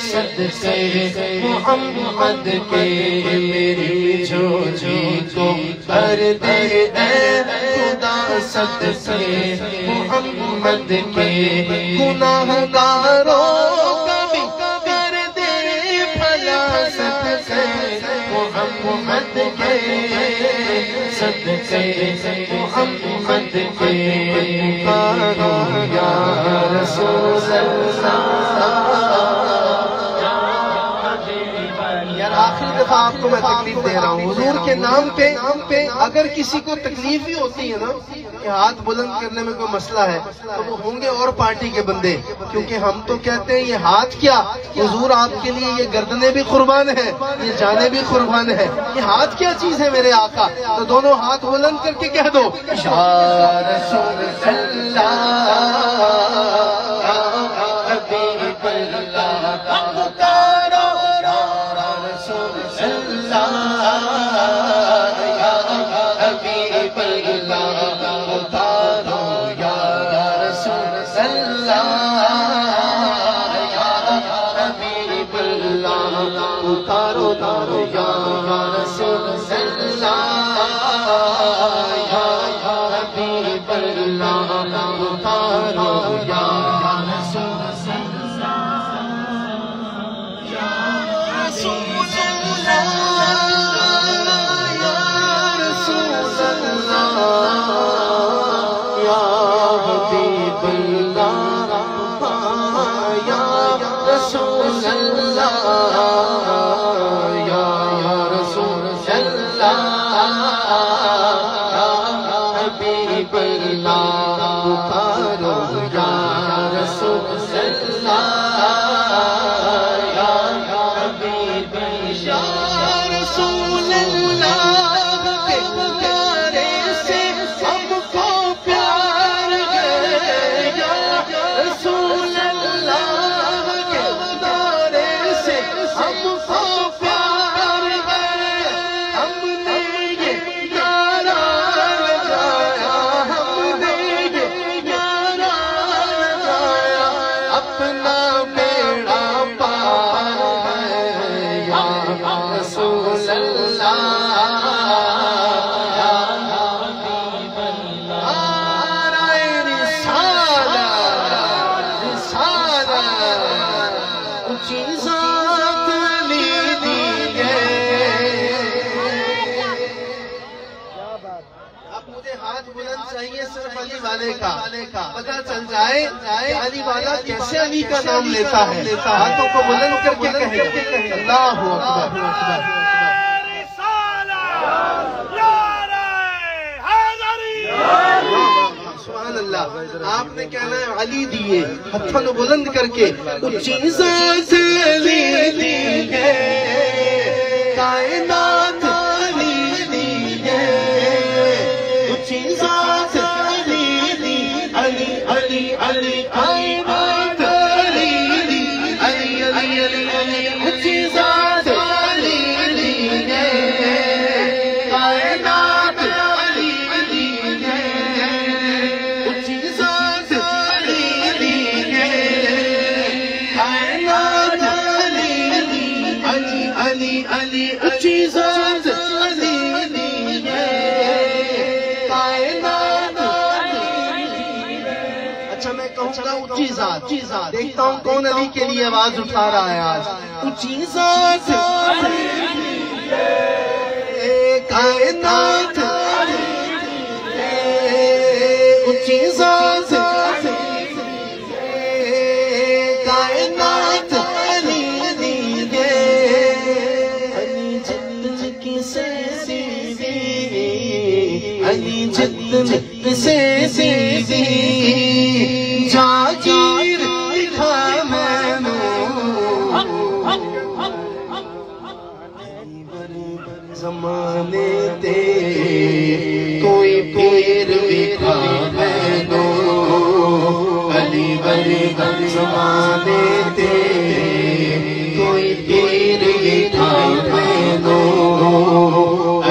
صدقے محمد کے میری جھولی کو بھر دے اے خدا صدقے محمد کے گناہگاروں کا بھی کر دے بھلا صدقے محمد کے صدقے محمد کے پکارو یا رسول اللہ. یار آخری دفعہ آپ کو میں تکلیف دے رہا ہوں. حضور کے نام پہ اگر کسی کو تکلیف ہی ہوتی ہے نا کہ ہاتھ بلند کرنے میں کوئی مسئلہ ہے تو وہ ہوں گے اور پارٹی کے بندے، کیونکہ ہم تو کہتے ہیں یہ ہاتھ کیا حضور آپ کے لیے یہ گردنیں بھی قربان ہیں، یہ جانیں بھی قربان ہیں، یہ ہاتھ کیا چیز ہے میرے آقا. تو دونوں ہاتھ بلند کر کے کہہ دو یا رسول اللہ یا حبیب اللہ. پکارو یا رسول اللہ یا حبیب اللہ. پکارو یا رسول اللہ یا حبیب اللہ. پکارو تارو یا رسول اللہ یا حبیب اللہ. پکارو یا رسول اللہ یا رسول اللہ یا رسول اللہ یا حبیب اللہ یا رسول اللہ یا رسول اللہ حبیب اللہ. پکارو یا رسول اللہ یا حبیب یا رسول اللہ کے پکارے سے ہم کو پیار ہے یا رسول اللہ کے پکارے سے ہم کو پیار ہے. ہم نے یہ نعرہ لگایا ہم نے یہ نعرہ لگایا اپنا بیڑا پار ہے یا رسول اللہ یا حبیب اللہ. نعرہ رسالت اونچی ذات علی دی ہے. اب مجھے ہاتھ بلند چاہیے صرف علی والے کا، پتہ چل جائے علی والا کیسے علی کا نام لیتا ہے. ہاتھوں کو بلند کر کے کہیں اللہ اکبر. سبحان اللہ. آپ نے کہنا ہے علی دیے، ہاتھوں کو بلند کر کے اونچی ذات علی دی ہے کائنات علی دی ہے. اونچی ذات علی دی علی علی علی کائنات علی دی علی علی علی علی. اونچی ذات علی دی ہے کائنات علی دی ہے. اونچی ذات علی دی ہے کائنات علی دی علی علی علی. اونچی ذات علی دی ہے کائنات علی. اچھا میں کہوں گا اونچی ذات. دیکھتا ہوں کون علی کے لیے آواز اٹھا رہا ہے آج. اونچی ذات کائنات اونچی ذات کائنات علی دی ہے. علی جت کسے سیدھی علی جت کسے سیدھی جاگیر دکھا میں زمانے تے کوئی پیر دکھا میں علی بری زمانے تے کوئی پیر دکھا میں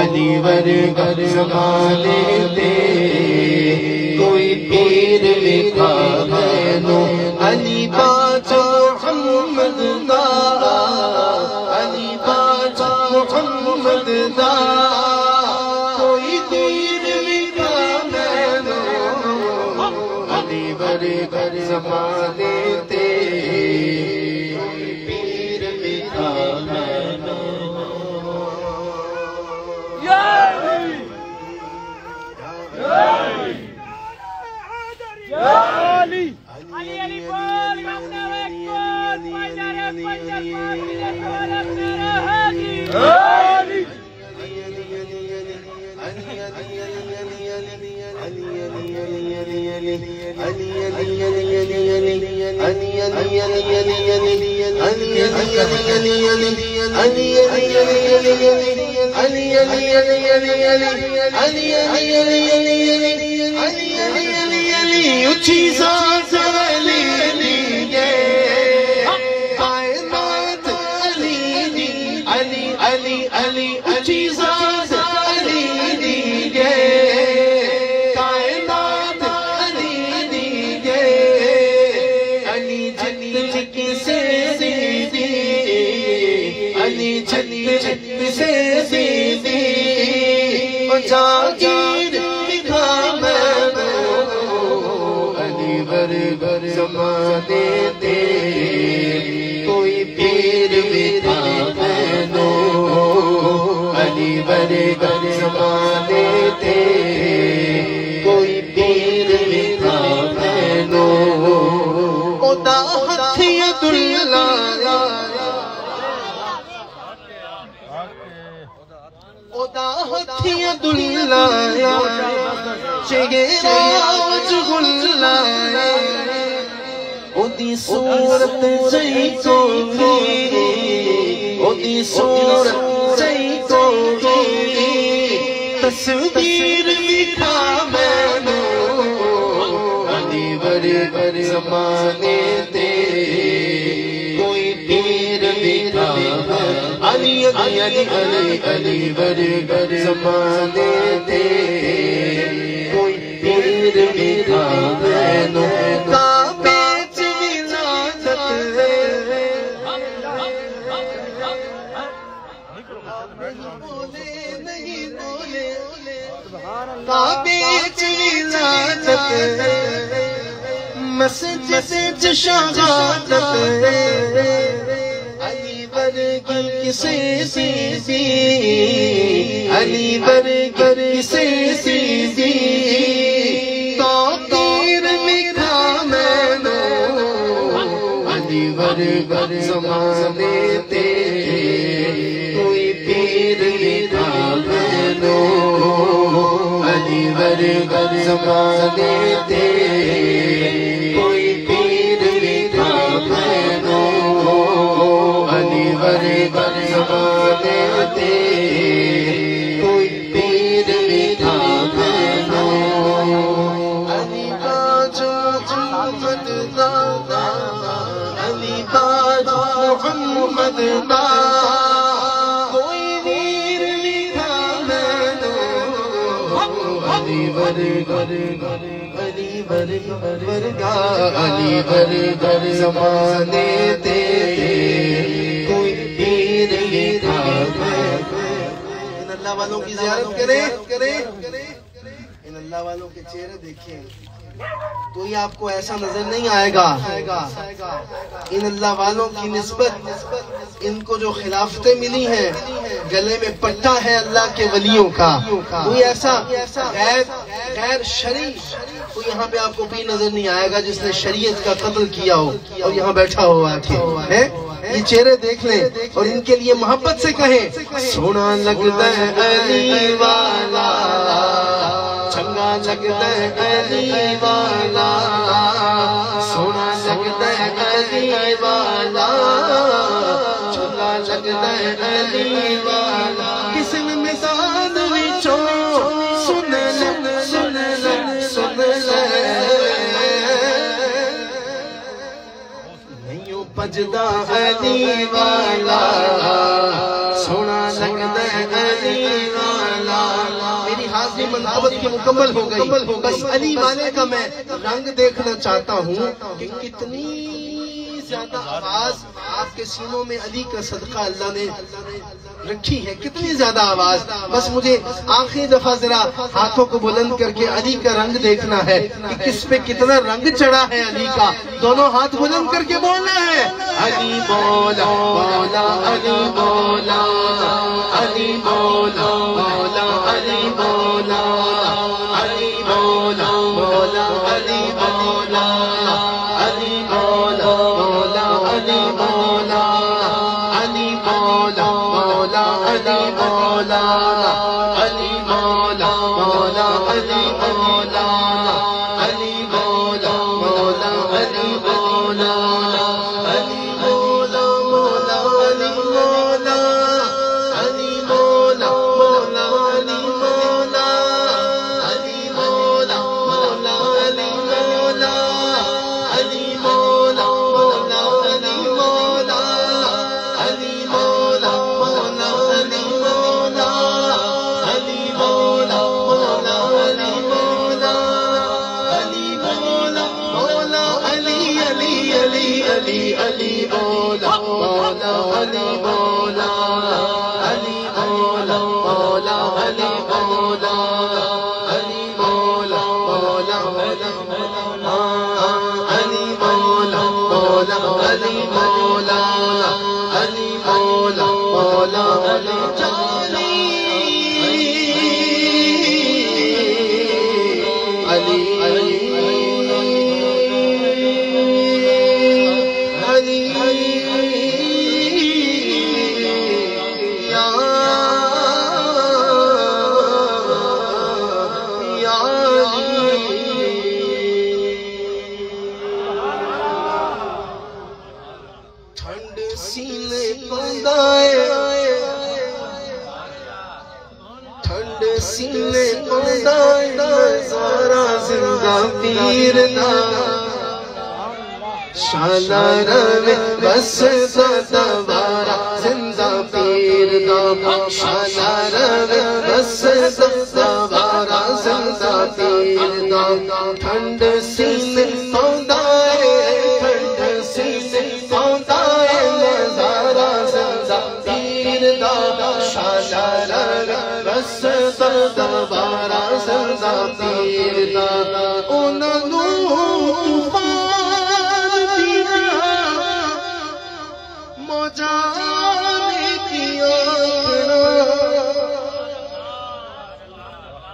علی بری زمانے تے کوئی پیر لکھا مینو علی باچا محمد دا علی باچا محمد دا کوئی پیر لکھا مینو علی بڑے بر زمانے تے پیر لکھا مینو علی علی بول اچھی ذات علی دیجے کائنات علی دی علی علی علی اچھی ذات علی دیجے کائنات علی دیجے علی جنت کی سے دیدی علی جنت سے دیدی جاگیر دکھا بر زمانے تے کوئی پیر لکھا مینو علی بر زمانے تے کوئی پیر لکھا مینو اودا ہتھ ید اللہ اودا ہتھ ید اللہ چہرہ وجہ اللہ اودی صورت جئی کوئی اودی صورت جئی کوئی تصویر لکھا مینو علی بر زمانے تے کوئی پیر لکھا علی علی علی علی علی بر زمانے تے کوئی پیر لکھا مینو کعبے ولادت مسجد شہادت علی ورگی کسے سیدھی علی ورگی کسے سیدھی تقدیر لکھا مینو علی ور زمانے تے کوئی پیر لکھا مینو علی ور زمانے تے کوئی پیر لکھا مینو علی ور زمانے تے کوئی پیر لکھا مینو علی باجا محمد دادا علی باجا محمد دادا کوئی ویر لکھا مینو علی ور زمانے تے کوئی پیر لکھا مینو ان اللہ والوں کی زیارت کریں ان اللہ والوں کے چہرے دیکھیں تو یہ آپ کو ایسا نظر نہیں آئے گا ان اللہ والوں کی نسبت ان کو جو خلافتیں ملی ہیں گلے میں پٹا ہے اللہ کے ولیوں کا کوئی ایسا غیر شرعی کوئی یہاں پہ آپ کو بھی نظر نہیں آئے گا جس نے شریعت کا قتل کیا ہو اور یہاں بیٹھا ہو آ کے یہ چہرے دیکھ لیں اور ان کے لیے محبت سے کہیں سونا لگتا ہے علی والا چنگا لگتا ہے علی والا سونا لگتا ہے علی والا چنگا لگتا ہے علی والا کسی میں مثال وچوں سن لے نہیں پجدا علی والا سونا لگتا ہے علی والا میری حاضری منقبت کی مکمل ہو گئی. بس علی والے کا میں رنگ دیکھنا چاہتا ہوں کہ کتنی زیادہ آواز آپ کے سینوں میں علی کا صدقہ اللہ نے رکھی ہے. کتنی زیادہ آواز. بس مجھے آخری دفعہ ذرا ہاتھوں کو بلند کر کے علی کا رنگ دیکھنا ہے کہ کس پہ کتنا رنگ چڑھا ہے علی کا. دونوں ہاتھ بلند کر کے بولنا ہے علی مولا مولا علی مولا علی مولا مولا علی مولا علی مولا مولا علی مولا علی مولا مولا علی مولا علی مولا مولا علی مولا علی مولا مولا علی مولا علی مولا مولا علی مولا علی مولا مولا علی مولا علی مولا مولا علی مولا علی مولا مولا علی مولا علی مولا مولا علی مولا علی مولا مولا علی مولا علی مولا مولا علی مولا علی مولا مولا علی علی علی علی علی مولا مولا علی مولا علی مولا مولا علی مولا علی مولا مولا علی مولا علی مولا مولا علی مولا علی مولا مولا علی جانی علی علی علی یا یا ٹھنڈ سینے پندائے ٹھنڈ سینے پندائے سارا زندہ پیر دا شالا روے بس دوبارہ زندہ پیر دا شالا روے بس دوبارہ زندہ پیر دا ٹھنڈ سینے پندائے ٹھنڈ سینے پندائے نظارہ زندہ پیر دا شالا روے بس دوبارہ زندہ پیر دا انہوں موجانے کی آنکھنا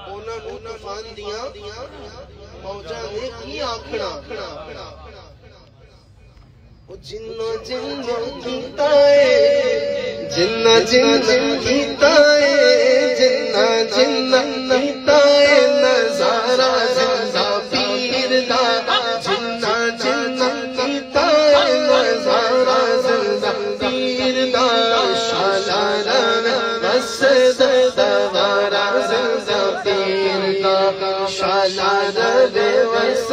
انہوں طوفان دیا موجانے کی آنکھنا جنہ جنہ کیتائے جنہ جنہ کیتائے جنہ جنہ کیتائے نظارہ زندہ پیر دا جنہ جنہ کیتائے نظارہ زندہ پیر دا شالا روے بس دوبارہ زندہ پیر دا شالا روے بس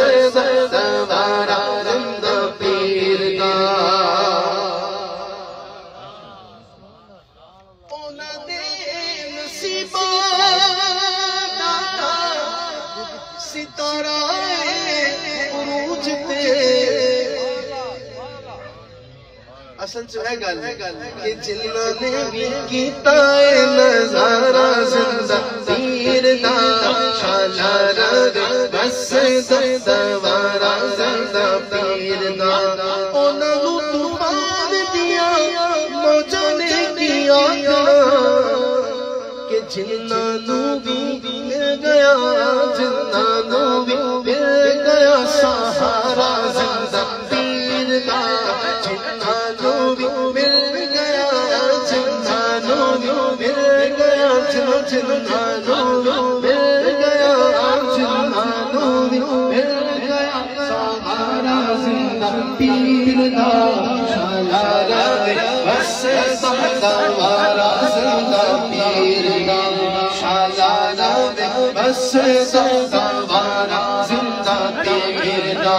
دوبارہ زندہ پیر دا اونا دے نصیبات ستارہ عروج پہ اصل جو ہے گل کہ جنہ نے بھی کیتا ہے نظارہ زندہ پیر دا شالا روے بس دوبارہ زندہ پیر دا انہوں طوفان دیا موجانے کی آنکھنا کہ جنہ نو بھی مل گیا جنہ نو بھی مل گیا سہارا زندہ پیر دا جنہ نو بھی مل گیا جنہ نو بھی مل گیا جنہ نو بھی مل گیا جنہ نو بھی مل گیا سہارا زندہ پیر دا شالا روے بس دوبارہ زندہ پیر دا شالا روے بس دوبارہ زندہ پیر دا